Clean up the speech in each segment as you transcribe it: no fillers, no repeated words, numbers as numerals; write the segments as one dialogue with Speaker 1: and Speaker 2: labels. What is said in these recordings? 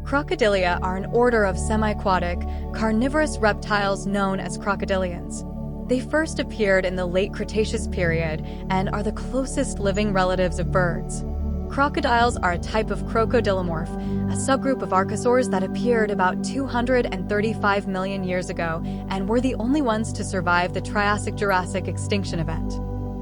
Speaker 1: Crocodilia are an order of semi-aquatic, carnivorous reptiles known as crocodilians. They first appeared in the late Cretaceous period and are the closest living relatives of birds. Crocodiles are a type of crocodilomorph, a subgroup of archosaurs that appeared about 235 million years ago and were the only ones to survive the Triassic-Jurassic extinction event.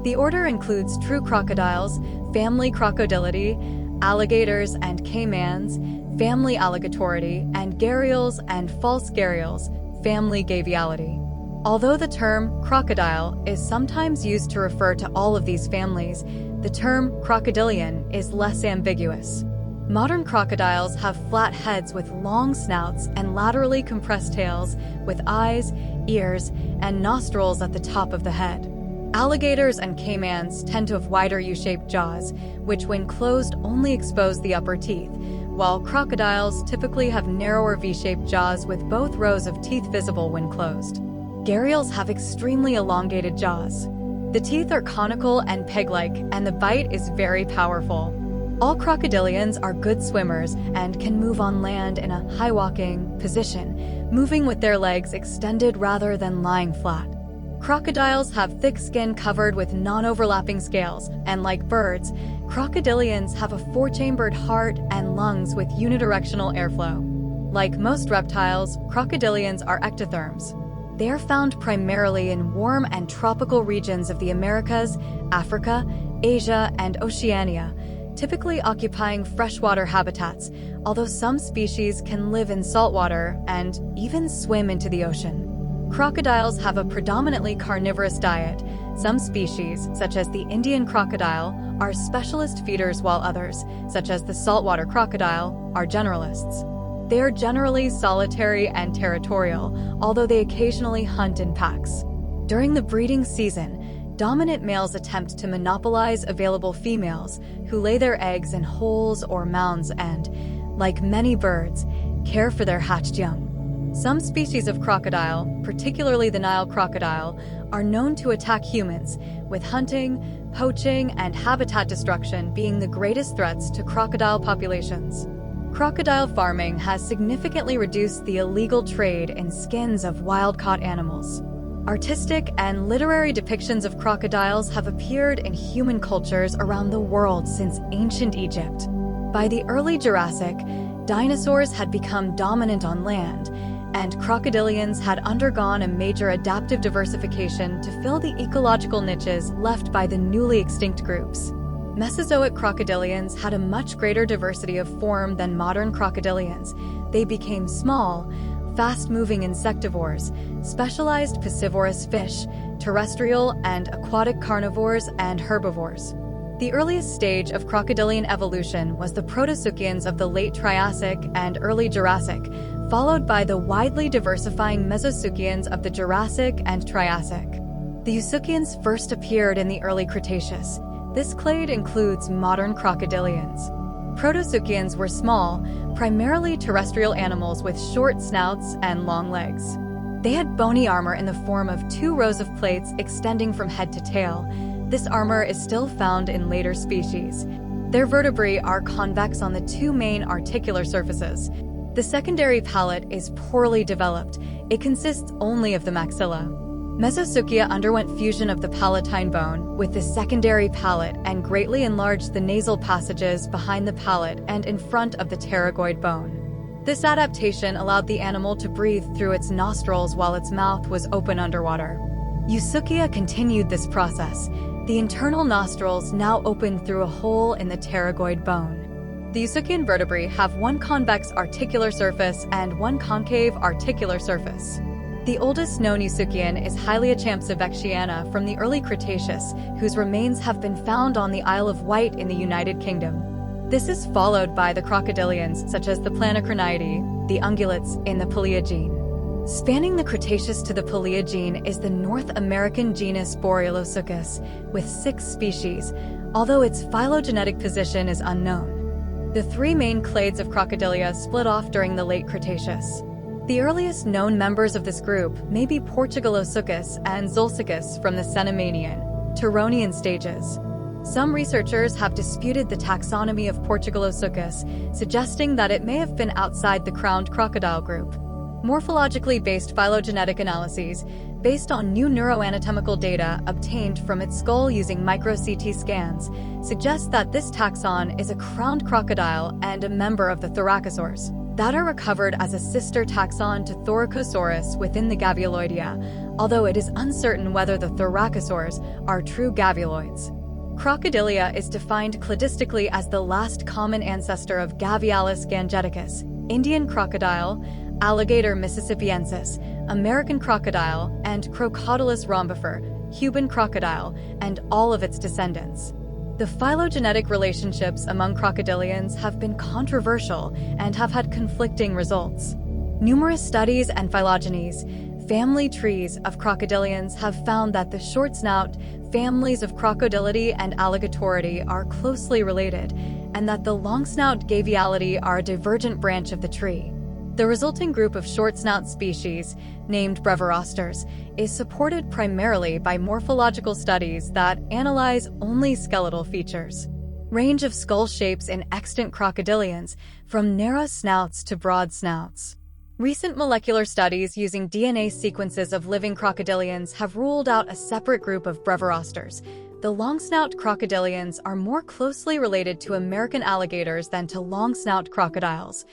Speaker 1: The order includes true crocodiles, family Crocodilidae, alligators and caimans, family Alligatoridae, and gharials and false gharials, family Gavialidae. Although the term crocodile is sometimes used to refer to all of these families, the term crocodilian is less ambiguous. Modern crocodiles have flat heads with long snouts and laterally compressed tails, with eyes, ears, and nostrils at the top of the head. Alligators and caimans tend to have wider U-shaped jaws, which when closed only expose the upper teeth, while crocodiles typically have narrower V-shaped jaws with both rows of teeth visible when closed. Gharials have extremely elongated jaws. The teeth are conical and peg-like, and the bite is very powerful. All crocodilians are good swimmers and can move on land in a high-walking position, moving with their legs extended rather than lying flat. Crocodiles have thick skin covered with non-overlapping scales, and like birds, crocodilians have a four-chambered heart and lungs with unidirectional airflow. Like most reptiles, crocodilians are ectotherms. They are found primarily in warm and tropical regions of the Americas, Africa, Asia, and Oceania, typically occupying freshwater habitats, although some species can live in saltwater and even swim into the ocean. Crocodiles have a predominantly carnivorous diet. Some species, such as the Indian crocodile, are specialist feeders while others, such as the saltwater crocodile, are generalists. They are generally solitary and territorial, although they occasionally hunt in packs. During the breeding season, dominant males attempt to monopolize available females, who lay their eggs in holes or mounds and, like many birds, care for their hatched young. Some species of crocodile, particularly the Nile crocodile, are known to attack humans, with hunting, poaching, and habitat destruction being the greatest threats to crocodile populations. Crocodile farming has significantly reduced the illegal trade in skins of wild-caught animals. Artistic and literary depictions of crocodiles have appeared in human cultures around the world since ancient Egypt. By the early Jurassic, dinosaurs had become dominant on land, and crocodilians had undergone a major adaptive diversification to fill the ecological niches left by the newly extinct groups. Mesozoic crocodilians had a much greater diversity of form than modern crocodilians. They became small, fast-moving insectivores, specialized piscivorous fish, terrestrial and aquatic carnivores, and herbivores. The earliest stage of crocodilian evolution was the Protosuchians of the late Triassic and early Jurassic, followed by the widely diversifying Mesosuchians of the Jurassic and Triassic. The Eusuchians first appeared in the early Cretaceous. This clade includes modern crocodilians. Protosuchians were small, primarily terrestrial animals with short snouts and long legs. They had bony armor in the form of 2 rows of plates extending from head to tail. This armor is still found in later species. Their vertebrae are convex on the 2 main articular surfaces. The secondary palate is poorly developed. It consists only of the maxilla. Mesosuchia underwent fusion of the palatine bone with the secondary palate and greatly enlarged the nasal passages behind the palate and in front of the pterygoid bone. This adaptation allowed the animal to breathe through its nostrils while its mouth was open underwater. Eusuchia continued this process. The internal nostrils now open through a hole in the pterygoid bone. The Eusuchian vertebrae have 1 convex articular surface and 1 concave articular surface. The oldest known Eusuchian is Hyliachampsa vexiana from the early Cretaceous, whose remains have been found on the Isle of Wight in the United Kingdom. This is followed by the crocodilians, such as the Planocrinidae, the ungulates in the Paleogene. Spanning the Cretaceous to the Paleogene is the North American genus Borealosuchus, with 6 species, although its phylogenetic position is unknown. The 3 main clades of Crocodilia split off during the late Cretaceous. The earliest known members of this group may be Portugalosuchus and Zolsuchus from the Cenomanian, Turonian stages. Some researchers have disputed the taxonomy of Portugalosuchus, suggesting that it may have been outside the crowned crocodile group. Morphologically based phylogenetic analyses, based on new neuroanatomical data obtained from its skull using micro-CT scans, suggest that this taxon is a crowned crocodile and a member of the Thoracosaurs that are recovered as a sister taxon to Thoracosaurus within the Gavialoidea, although it is uncertain whether the Thoracosaurs are true gavialoids. Crocodilia is defined cladistically as the last common ancestor of Gavialis gangeticus, Indian crocodile, alligator mississippiensis, American crocodile, and Crocodylus rhombifer, Cuban crocodile, and all of its descendants. The phylogenetic relationships among crocodilians have been controversial and have had conflicting results. Numerous studies and phylogenies, family trees of crocodilians, have found that the short snout families of Crocodilidae and Alligatoridae are closely related, and that the long snout Gavialidae are a divergent branch of the tree. The resulting group of short snout species, named Brevirosters, is supported primarily by morphological studies that analyze only skeletal features. Range of skull shapes in extant crocodilians, from narrow snouts to broad snouts. Recent molecular studies using DNA sequences of living crocodilians have ruled out a separate group of Brevirosters. The long-snout crocodilians are more closely related to American alligators than to long-snout crocodiles,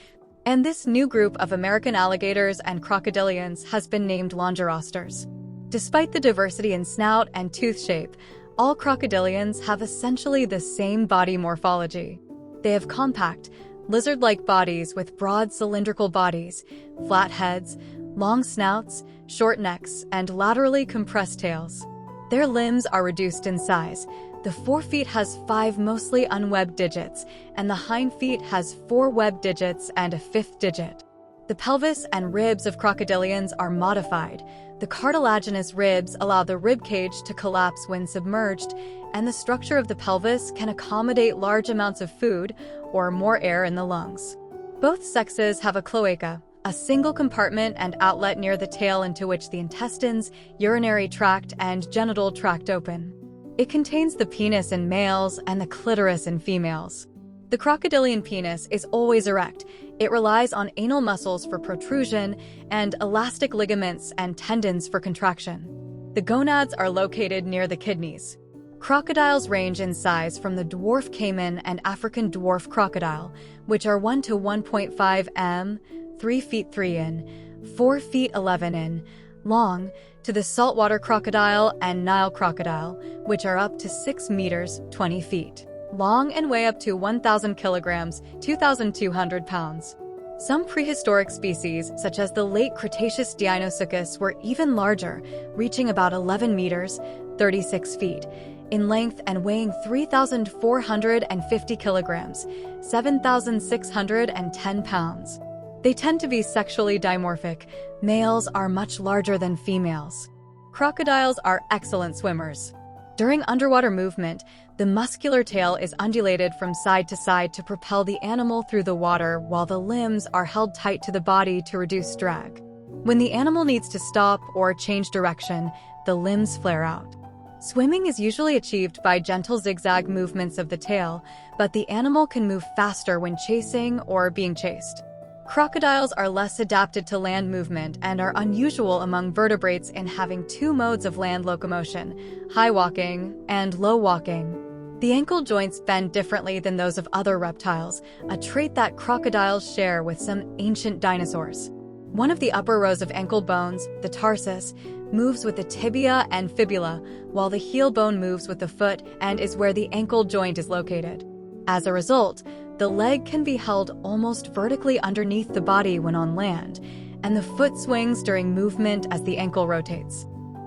Speaker 1: and this new group of American alligators and crocodilians has been named Longirosters. Despite the diversity in snout and tooth shape, all crocodilians have essentially the same body morphology. They have compact, lizard-like bodies with broad cylindrical bodies, flat heads, long snouts, short necks, and laterally compressed tails. Their limbs are reduced in size. The forefeet has 5 mostly unwebbed digits, and the hind feet has 4 webbed digits and a 5th digit. The pelvis and ribs of crocodilians are modified. The cartilaginous ribs allow the rib cage to collapse when submerged, and the structure of the pelvis can accommodate large amounts of food or more air in the lungs. Both sexes have a cloaca, a single compartment and outlet near the tail into which the intestines, urinary tract, and genital tract open. It contains the penis in males and the clitoris in females. The crocodilian penis is always erect. It relies on anal muscles for protrusion and elastic ligaments and tendons for contraction. The gonads are located near the kidneys. Crocodiles range in size from the dwarf caiman and African dwarf crocodile, which are 1 to 1.5 m, 3 feet 3 in, 4 feet 11 in, long, to the saltwater crocodile and Nile crocodile, which are up to 6 meters, 20 feet, long and weigh up to 1,000 kilograms, 2,200 pounds. Some prehistoric species, such as the late Cretaceous Deinosuchus, were even larger, reaching about 11 meters, 36 feet, in length and weighing 3,450 kilograms, 7,610 pounds. They tend to be sexually dimorphic. Males are much larger than females. Crocodiles are excellent swimmers. During underwater movement, the muscular tail is undulated from side to side to propel the animal through the water, while the limbs are held tight to the body to reduce drag. When the animal needs to stop or change direction, the limbs flare out. Swimming is usually achieved by gentle zigzag movements of the tail, but the animal can move faster when chasing or being chased. Crocodiles are less adapted to land movement and are unusual among vertebrates in having 2 modes of land locomotion, high walking and low walking. The ankle joints bend differently than those of other reptiles, a trait that crocodiles share with some ancient dinosaurs. One of the upper rows of ankle bones, the tarsus, moves with the tibia and fibula, while the heel bone moves with the foot and is where the ankle joint is located. As a result, the leg can be held almost vertically underneath the body when on land, and the foot swings during movement as the ankle rotates.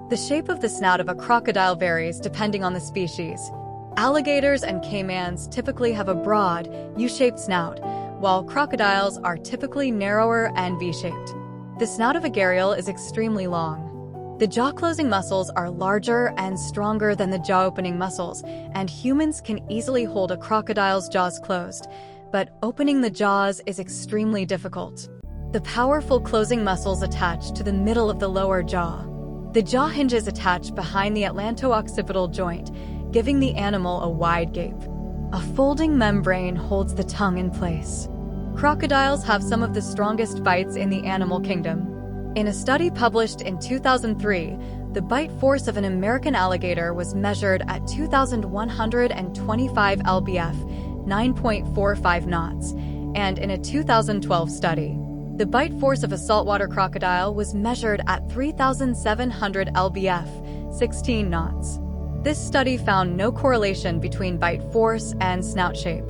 Speaker 1: The shape of the snout of a crocodile varies depending on the species. Alligators and caimans typically have a broad, U-shaped snout, while crocodiles are typically narrower and V-shaped. The snout of a gharial is extremely long. The jaw-closing muscles are larger and stronger than the jaw-opening muscles, and humans can easily hold a crocodile's jaws closed, but opening the jaws is extremely difficult. The powerful closing muscles attach to the middle of the lower jaw. The jaw hinges attach behind the atlanto-occipital joint. giving the animal a wide gape. A folding membrane holds the tongue in place. Crocodiles have some of the strongest bites in the animal kingdom. In a study published in 2003, the bite force of an American alligator was measured at 2,125 lbf, 9.45 knots, and in a 2012 study, the bite force of a saltwater crocodile was measured at 3,700 lbf, 16 knots. This study found no correlation between bite force and snout shape.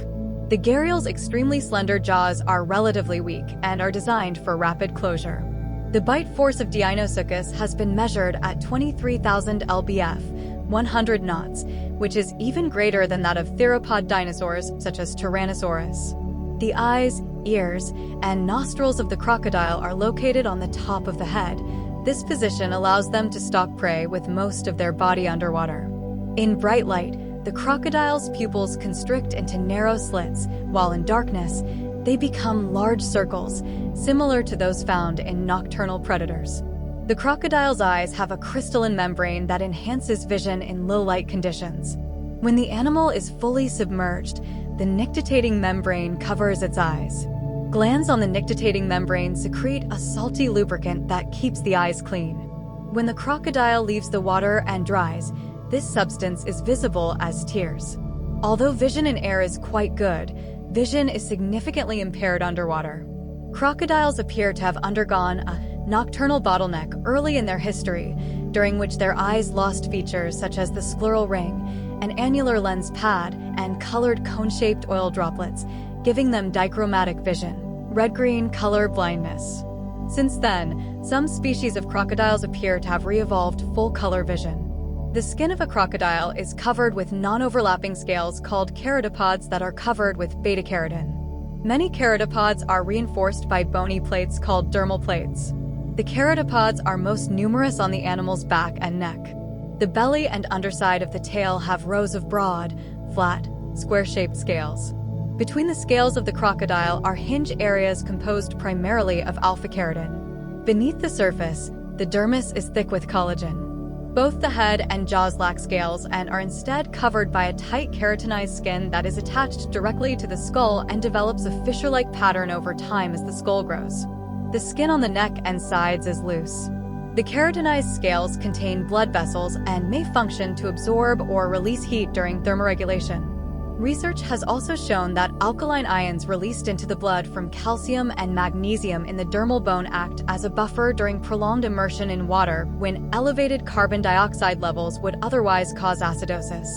Speaker 1: The gharial's extremely slender jaws are relatively weak and are designed for rapid closure. The bite force of Deinosuchus has been measured at 23,000 lbf, 100 knots, which is even greater than that of theropod dinosaurs such as Tyrannosaurus. The eyes, ears, and nostrils of the crocodile are located on the top of the head. This position allows them to stalk prey with most of their body underwater. In bright light, the crocodile's pupils constrict into narrow slits, while in darkness, they become large circles, similar to those found in nocturnal predators. The crocodile's eyes have a crystalline membrane that enhances vision in low-light conditions. When the animal is fully submerged, the nictitating membrane covers its eyes. Glands on the nictitating membrane secrete a salty lubricant that keeps the eyes clean. When the crocodile leaves the water and dries, this substance is visible as tears. Although vision in air is quite good, vision is significantly impaired underwater. Crocodiles appear to have undergone a nocturnal bottleneck early in their history, during which their eyes lost features such as the scleral ring, an annular lens pad, and colored cone-shaped oil droplets, giving them dichromatic vision, red-green color blindness. Since then, some species of crocodiles appear to have re-evolved full-color vision. The skin of a crocodile is covered with non-overlapping scales called keratopods that are covered with beta-keratin. Many keratopods are reinforced by bony plates called dermal plates. The keratopods are most numerous on the animal's back and neck. The belly and underside of the tail have rows of broad, flat, square-shaped scales. Between the scales of the crocodile are hinge areas composed primarily of alpha-keratin. Beneath the surface, the dermis is thick with collagen. Both the head and jaws lack scales and are instead covered by a tight keratinized skin that is attached directly to the skull and develops a fissure-like pattern over time as the skull grows. The skin on the neck and sides is loose. The keratinized scales contain blood vessels and may function to absorb or release heat during thermoregulation. Research has also shown that alkaline ions released into the blood from calcium and magnesium in the dermal bone act as a buffer during prolonged immersion in water when elevated carbon dioxide levels would otherwise cause acidosis.